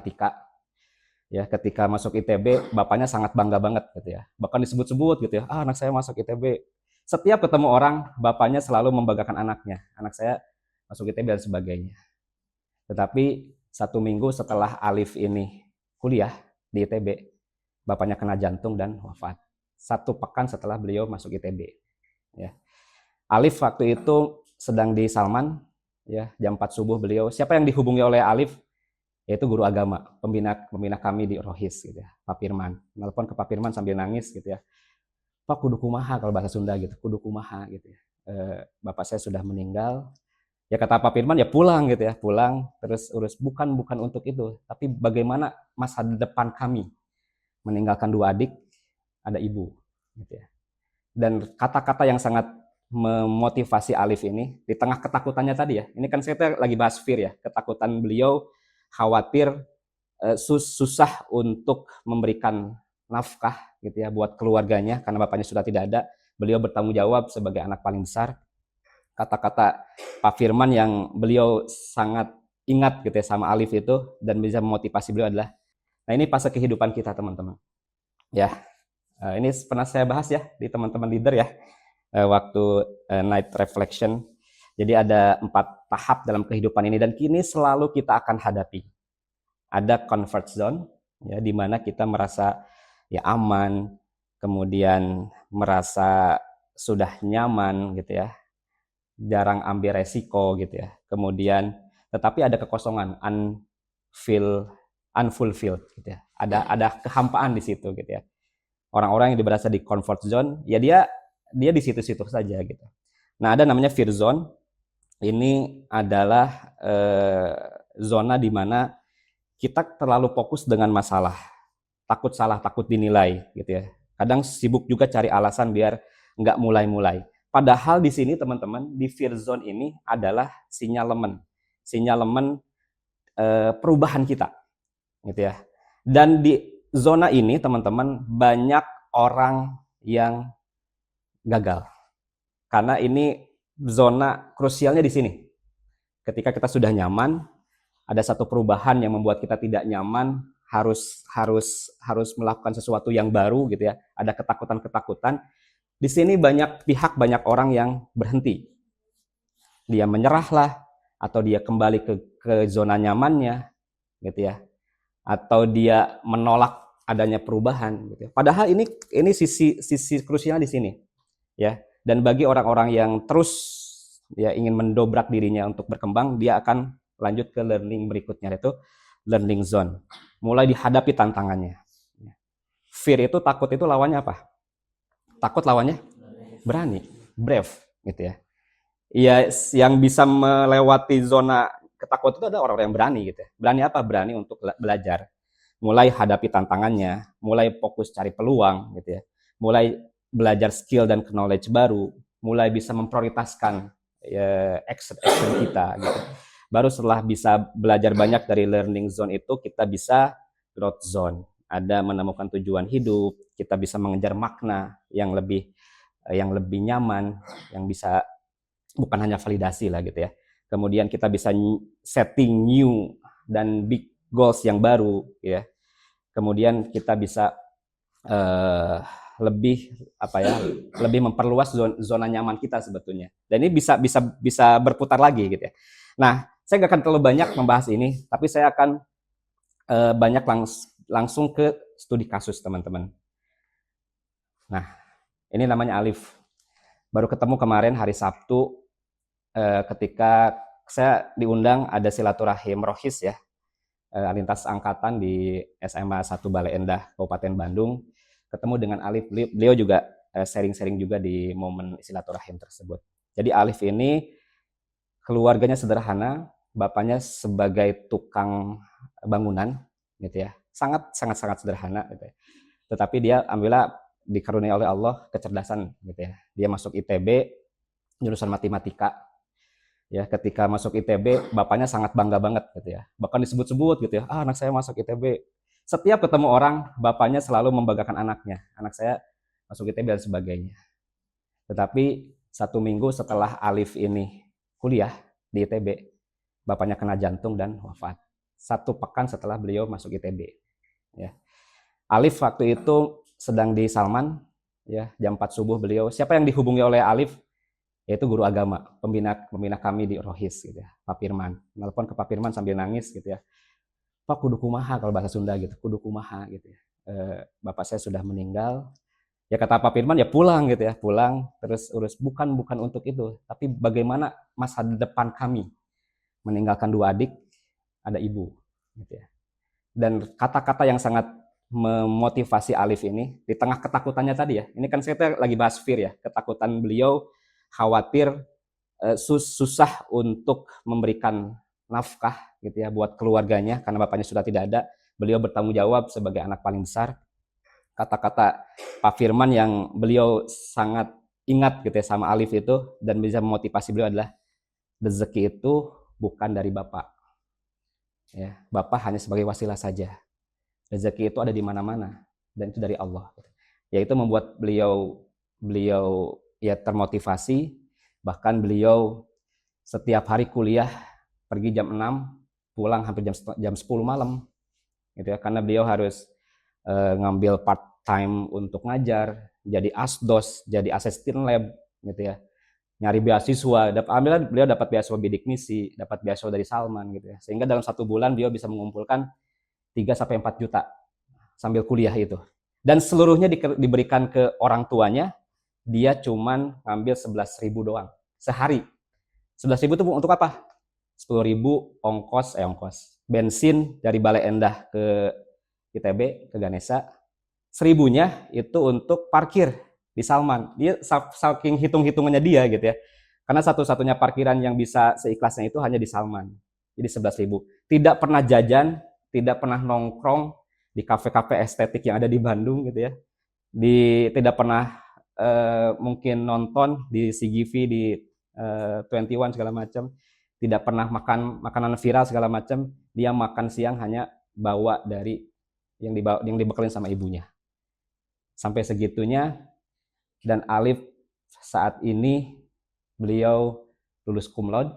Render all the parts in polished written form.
matematika ya, ketika masuk ITB bapaknya sangat bangga banget gitu ya, bahkan disebut-sebut gitu ya, anak saya masuk ITB. Setiap ketemu orang bapaknya selalu membanggakan anaknya, anak saya masuk ITB dan sebagainya. Tetapi 1 minggu setelah Alif ini kuliah di ITB, bapaknya kena jantung dan wafat 1 pekan setelah beliau masuk ITB ya. Alif waktu itu sedang di Salman ya, jam 4 subuh beliau, siapa yang dihubungi oleh Alif? Yaitu guru agama, pembina kami di Rohis gitu ya, Pak Firman. Nelpon ke Pak Firman sambil nangis gitu ya. Pak, kudu kumaha kalau bahasa Sunda gitu, kudu kumaha gitu ya. Bapak saya sudah meninggal. Ya kata Pak Firman ya pulang gitu ya, pulang terus urus, bukan untuk itu, tapi bagaimana masa depan kami meninggalkan 2 adik, ada ibu gitu ya. Dan kata-kata yang sangat memotivasi Alif ini di tengah ketakutannya tadi ya. Ini kan saya lagi bahas fear ya, ketakutan beliau khawatir susah untuk memberikan nafkah gitu ya buat keluarganya karena bapaknya sudah tidak ada. Beliau bertanggung jawab sebagai anak paling besar. Kata-kata Pak Firman yang beliau sangat ingat gitu ya sama Alif itu dan bisa memotivasi beliau adalah, nah ini fase kehidupan kita teman-teman. Ya, ini pernah saya bahas ya di teman-teman leader ya, waktu night reflection. Jadi ada 4 tahap dalam kehidupan ini dan kini selalu kita akan hadapi. Ada comfort zone ya, di mana kita merasa ya aman, kemudian merasa sudah nyaman gitu ya, jarang ambil resiko gitu ya. Kemudian tetapi ada kekosongan, unfulfilled gitu ya. Ada kehampaan di situ gitu ya. Orang-orang yang berasa di comfort zone ya dia di situ-situ saja gitu. Nah, ada namanya fear zone. Ini adalah zona di mana kita terlalu fokus dengan masalah, takut salah, takut dinilai gitu ya. Kadang sibuk juga cari alasan biar nggak mulai-mulai. Padahal di sini teman-teman, di fear zone ini adalah sinyalemen perubahan kita gitu ya. Dan di zona ini teman-teman banyak orang yang gagal. Karena ini zona krusialnya di sini. Ketika kita sudah nyaman, ada satu perubahan yang membuat kita tidak nyaman, harus melakukan sesuatu yang baru gitu ya. Ada ketakutan-ketakutan. Di sini banyak pihak, banyak orang yang berhenti. Dia menyerahlah atau dia kembali ke zona nyamannya gitu ya. Atau dia menolak adanya perubahan gitu ya. Padahal ini sisi krusialnya di sini ya. Dan bagi orang-orang yang terus ya ingin mendobrak dirinya untuk berkembang, dia akan lanjut ke learning berikutnya, yaitu learning zone. Mulai dihadapi tantangannya. Fear itu, takut itu lawannya apa? Takut lawannya berani, brave gitu ya. Ya, yang bisa melewati zona ketakutan itu ada orang-orang yang berani gitu ya. Berani apa? Berani untuk belajar. Mulai hadapi tantangannya, mulai fokus cari peluang gitu ya. Mulai belajar skill dan knowledge baru, mulai bisa memprioritaskan action kita gitu. Baru setelah bisa belajar banyak dari learning zone itu, kita bisa growth zone. Ada menemukan tujuan hidup, kita bisa mengejar makna yang lebih nyaman, yang bisa bukan hanya validasi lah gitu ya. Kemudian kita bisa setting new dan big goals yang baru ya. Kemudian kita bisa lebih memperluas zona nyaman kita sebetulnya. Dan ini bisa berputar lagi gitu ya. Nah, saya nggak akan terlalu banyak membahas ini, tapi saya akan banyak langsung ke studi kasus teman-teman. Nah, ini namanya Alif. Baru ketemu kemarin hari Sabtu ketika saya diundang ada silaturahim Rohis ya, lintas angkatan di SMA 1 Bale Endah, Kabupaten Bandung. Ketemu dengan Alif, beliau juga sharing-sharing juga di momen silaturahim tersebut. Jadi Alif ini keluarganya sederhana, bapaknya sebagai tukang bangunan gitu ya. Sangat sederhana gitu ya. Tetapi dia alhamdulillah dikaruniai oleh Allah kecerdasan gitu ya. Dia masuk ITB jurusan matematika. Ya, ketika masuk ITB bapaknya sangat bangga banget gitu ya. Bahkan disebut-sebut gitu ya, anak saya masuk ITB. Setiap ketemu orang, bapaknya selalu membanggakan anaknya. Anak saya masuk ITB dan sebagainya. Tetapi 1 minggu setelah Alif ini kuliah di ITB, bapaknya kena jantung dan wafat 1 pekan setelah beliau masuk ITB. Ya. Alif waktu itu sedang di Salman, ya, jam 4 subuh beliau. Siapa yang dihubungi oleh Alif? Yaitu guru agama, pembina kami di Rohis, gitu ya, Pak Firman. Nelpon ke Pak Firman sambil nangis, gitu ya. Pak, kudu kumaha kalau bahasa Sunda gitu, kudu kumaha gitu ya. Bapak saya sudah meninggal. Ya kata Pak Firman, ya pulang gitu ya, pulang terus urus, bukan untuk itu, tapi bagaimana masa depan kami, meninggalkan 2 adik, ada ibu, gitu ya. Dan kata-kata yang sangat memotivasi Alif ini di tengah ketakutannya tadi ya. Ini kan saya lagi bahas fear ya, ketakutan beliau, khawatir, susah untuk memberikan nafkah gitu ya buat keluarganya karena bapaknya sudah tidak ada. Beliau bertanggung jawab sebagai anak paling besar. Kata-kata Pak Firman yang beliau sangat ingat gitu ya sama Alif itu dan bisa memotivasi beliau adalah, rezeki itu bukan dari Bapak. Ya, Bapak hanya sebagai wasilah saja. Rezeki itu ada di mana-mana dan itu dari Allah. Yaitu membuat beliau ya termotivasi, bahkan beliau setiap hari kuliah pergi jam 6, pulang hampir jam 10 malam. Gitu ya, karena beliau harus ngambil part time untuk ngajar, jadi asdos, jadi asisten lab gitu ya. Nyari beasiswa, alhamdulillah beliau dapat beasiswa bidik misi, dapat beasiswa dari Salman gitu ya. Sehingga dalam 1 bulan beliau bisa mengumpulkan 3 sampai 4 juta sambil kuliah itu. Dan seluruhnya diberikan ke orang tuanya, dia cuman ngambil 11.000 doang sehari. 11.000 itu untuk apa? 10.000 ongkos bensin dari Bale Endah ke ITB, ke Ganesha. 1.000-nya itu untuk parkir di Salman. Dia saking hitung-hitungannya dia gitu ya. Karena satu-satunya parkiran yang bisa seikhlasnya itu hanya di Salman. Jadi 11.000. Tidak pernah jajan, tidak pernah nongkrong di kafe-kafe estetik yang ada di Bandung gitu ya. Tidak pernah mungkin nonton di CGV, di 21 segala macam. Tidak pernah makan makanan viral segala macam. Dia makan siang hanya bawa dari yang dibekelin sama ibunya. Sampai segitunya. Dan Alif saat ini beliau lulus cum laude,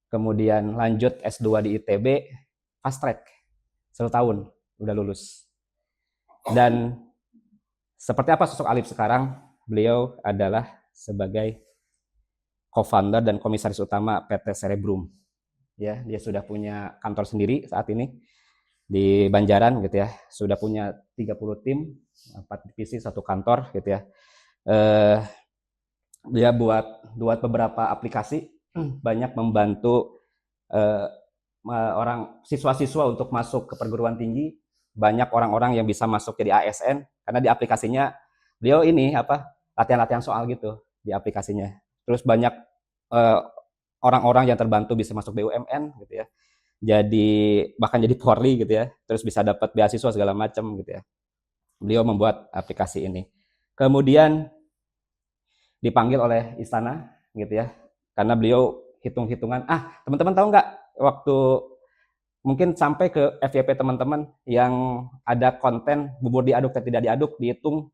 kemudian lanjut S2 di ITB, fast track, 1 tahun udah lulus. Dan seperti apa sosok Alif sekarang? Beliau adalah sebagai co-founder dan komisaris utama PT Cerebrum. Ya, dia sudah punya kantor sendiri saat ini di Banjaran gitu ya. Sudah punya 30 tim, 4 divisi, 1 kantor gitu ya. Dia buat beberapa aplikasi, banyak membantu orang siswa-siswa untuk masuk ke perguruan tinggi, banyak orang-orang yang bisa masuk jadi ASN karena di aplikasinya beliau ini latihan-latihan soal gitu di aplikasinya. Terus banyak orang-orang yang terbantu bisa masuk BUMN gitu ya. Bahkan jadi Polri gitu ya. Terus bisa dapat beasiswa segala macam gitu ya. Beliau membuat aplikasi ini. Kemudian dipanggil oleh istana gitu ya. Karena beliau hitung-hitungan, teman-teman tahu nggak waktu mungkin sampai ke FYP teman-teman yang ada konten bubur diaduk dan tidak diaduk, dihitung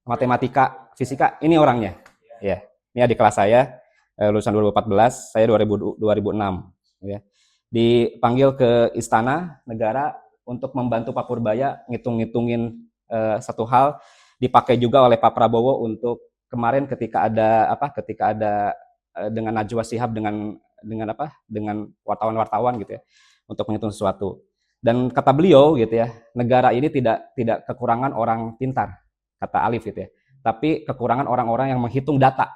matematika, fisika, ini orangnya. Ya, ini adik kelas saya, lulusan 2014, saya 2006. Ya. Dipanggil ke Istana Negara untuk membantu Pak Purbaya ngitung-ngitungin satu hal, dipakai juga oleh Pak Prabowo untuk kemarin ketika ada dengan Najwa Shihab dengan wartawan-wartawan gitu ya, untuk menghitung sesuatu. Dan kata beliau gitu ya, negara ini tidak kekurangan orang pintar, kata Alif gitu ya, tapi kekurangan orang-orang yang menghitung data.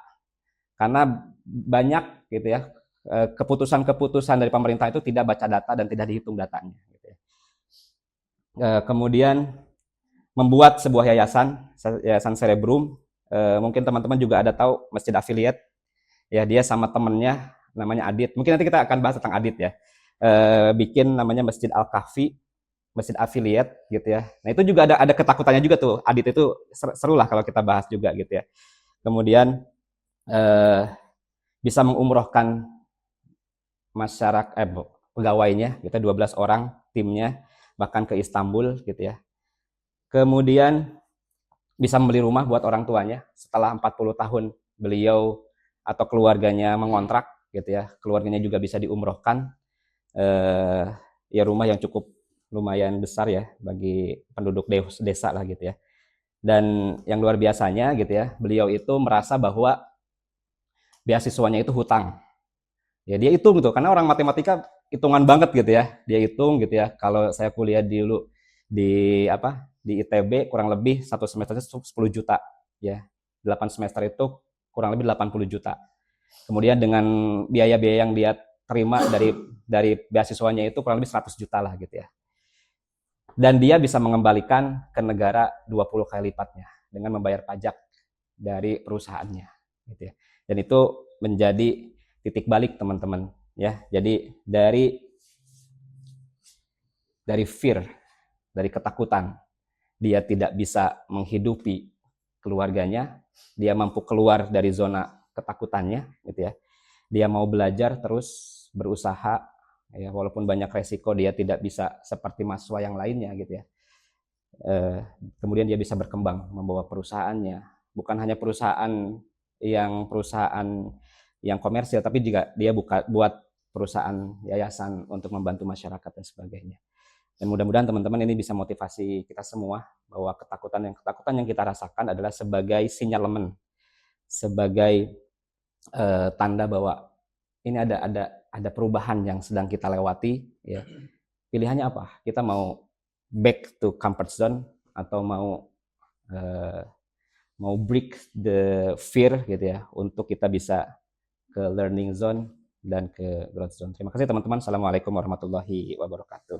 Karena banyak gitu ya keputusan-keputusan dari pemerintah itu tidak baca data dan tidak dihitung datanya gitu ya. Kemudian membuat sebuah yayasan Cerebrum. Mungkin teman-teman juga ada tahu Masjid Affiliate. Ya, dia sama temennya namanya Adit. Mungkin nanti kita akan bahas tentang Adit ya. Bikin namanya Masjid Al-Kahfi, Masjid Affiliate gitu ya. Nah, itu juga ada ketakutannya juga tuh. Adit itu seru lah kalau kita bahas juga gitu ya. Kemudian bisa mengumrohkan masyarakat pegawainya, kita 12 orang timnya, bahkan ke Istanbul gitu ya. Kemudian bisa membeli rumah buat orang tuanya setelah 40 tahun beliau atau keluarganya mengontrak gitu ya. Keluarganya juga bisa diumrohkan. ya rumah yang cukup lumayan besar ya bagi penduduk desa lah gitu ya. Dan yang luar biasanya gitu ya, beliau itu merasa bahwa beasiswanya itu hutang. Ya dia hitung gitu, karena orang matematika hitungan banget gitu ya. Dia hitung gitu ya. Kalau saya kuliah dulu di di ITB kurang lebih satu semesternya 10 juta ya. 8 semester itu kurang lebih 80 juta. Kemudian dengan biaya-biaya yang dia terima dari beasiswanya itu kurang lebih 100 juta lah gitu ya. Dan dia bisa mengembalikan ke negara 20 kali lipatnya dengan membayar pajak dari perusahaannya gitu ya. Dan itu menjadi titik balik teman-teman ya. Jadi dari fear, dari ketakutan, dia tidak bisa menghidupi keluarganya, dia mampu keluar dari zona ketakutannya gitu ya. Dia mau belajar terus berusaha ya, walaupun banyak resiko, dia tidak bisa seperti mahasiswa yang lainnya gitu ya. Kemudian dia bisa berkembang, membawa perusahaannya, bukan hanya perusahaan yang komersil, tapi juga dia buat perusahaan yayasan untuk membantu masyarakat dan sebagainya. Dan mudah-mudahan teman-teman ini bisa motivasi kita semua bahwa ketakutan yang kita rasakan adalah sebagai sinyalemen, sebagai tanda bahwa ini ada perubahan yang sedang kita lewati ya. Pilihannya apa? Kita mau back to comfort zone atau mau break the fear gitu ya, untuk kita bisa ke learning zone dan ke growth zone. Terima kasih teman-teman. Assalamualaikum warahmatullahi wabarakatuh.